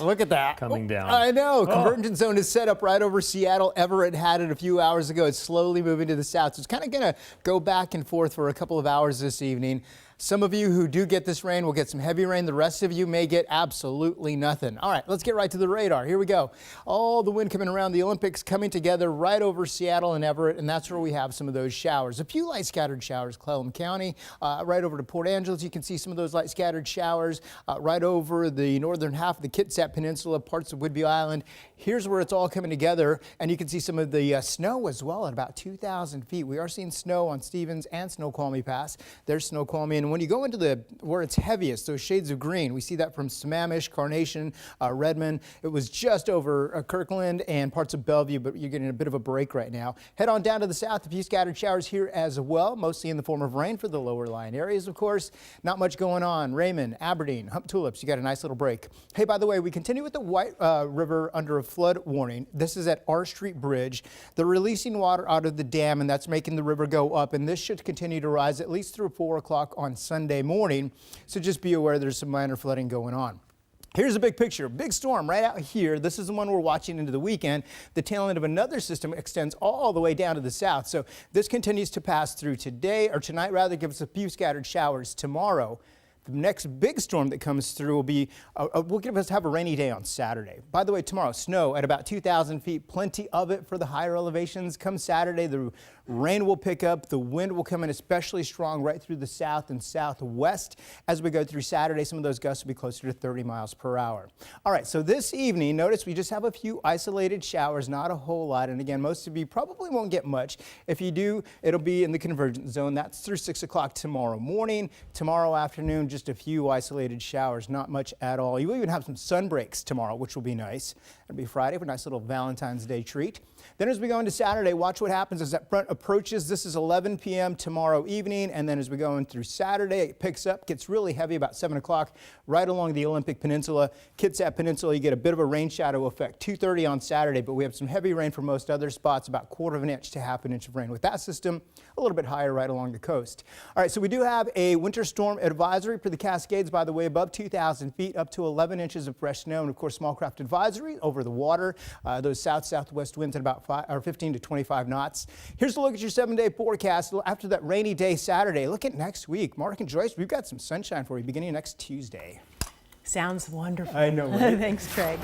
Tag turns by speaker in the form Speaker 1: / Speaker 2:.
Speaker 1: Look at that.
Speaker 2: Coming down.
Speaker 1: I know. Convergence zone is set up right over Seattle. Everett had it a few hours ago. It's slowly moving to the south. So it's kind of going to go back and forth for a couple of hours this evening. Some of you who do get this rain will get some heavy rain. The rest of you may get absolutely nothing. All right, let's get right to the radar. Here we go. All the wind coming around the Olympics coming together right over Seattle and Everett, and that's where we have some of those showers. A few light scattered showers, Clallam County, right over to Port Angeles. You can see some of those light scattered showers right over the northern half of the Kitsap Peninsula, parts of Whidbey Island. Here's where it's all coming together, and you can see some of the snow as well at about 2,000 feet. We are sneaking snow on Stevens and Snoqualmie Pass. There's Snoqualmie, and when you go into where it's heaviest, those shades of green, we see that from Sammamish, Carnation, Redmond. It was just over Kirkland and parts of Bellevue, but you're getting a bit of a break right now. Head on down to the south, a few scattered showers here as well, mostly in the form of rain for the lower lying areas, of course. Not much going on. Raymond, Aberdeen, Hump Tulips, you got a nice little break. Hey, by the way, we continue with the White River under a flood warning. This is at R Street Bridge. They're releasing water out of the dam, and that's making the river go up, and this should continue to rise at least through 4 o'clock on Sunday morning. So just be aware there's some minor flooding going on. Here's a big picture, big storm right out here. This is the one we're watching into the weekend. The tail end of another system extends all the way down to the south. So this continues to pass through today, or tonight rather, give us a few scattered showers tomorrow. The next big storm that comes through will be, will give us have a rainy day on Saturday. By the way, tomorrow, snow at about 2,000 feet, plenty of it for the higher elevations. Come Saturday, the rain will pick up, the wind will come in especially strong right through the south and southwest. As we go through Saturday, some of those gusts will be closer to 30 miles per hour. All right, so this evening, notice we just have a few isolated showers, not a whole lot. And again, most of you probably won't get much. If you do, it'll be in the convergence zone. That's through 6 o'clock tomorrow morning. Tomorrow afternoon, just a few isolated showers, not much at all. You will even have some sun breaks tomorrow, which will be nice. It'll be Friday for a nice little Valentine's Day treat. Then as we go into Saturday, watch what happens as that front approaches. This is 11 p.m. tomorrow evening, and then as we go in through Saturday, it picks up, gets really heavy about 7 o'clock right along the Olympic Peninsula. Kitsap Peninsula, you get a bit of a rain shadow effect, 2:30 on Saturday, but we have some heavy rain for most other spots, about 1/4 of an inch to 1/2 inch of rain. With that system, a little bit higher right along the coast. All right, so we do have a winter storm advisory for the Cascades, by the way, above 2,000 feet, up to 11 inches of fresh snow, and of course, small craft advisory over the water. Those south-southwest winds at about 15 to 25 knots. Here's a look at your 7-day forecast. After that rainy day Saturday, look at next week. Mark and Joyce, we've got some sunshine for you beginning next Tuesday.
Speaker 3: Sounds wonderful.
Speaker 1: I know, right?
Speaker 3: Thanks, Craig.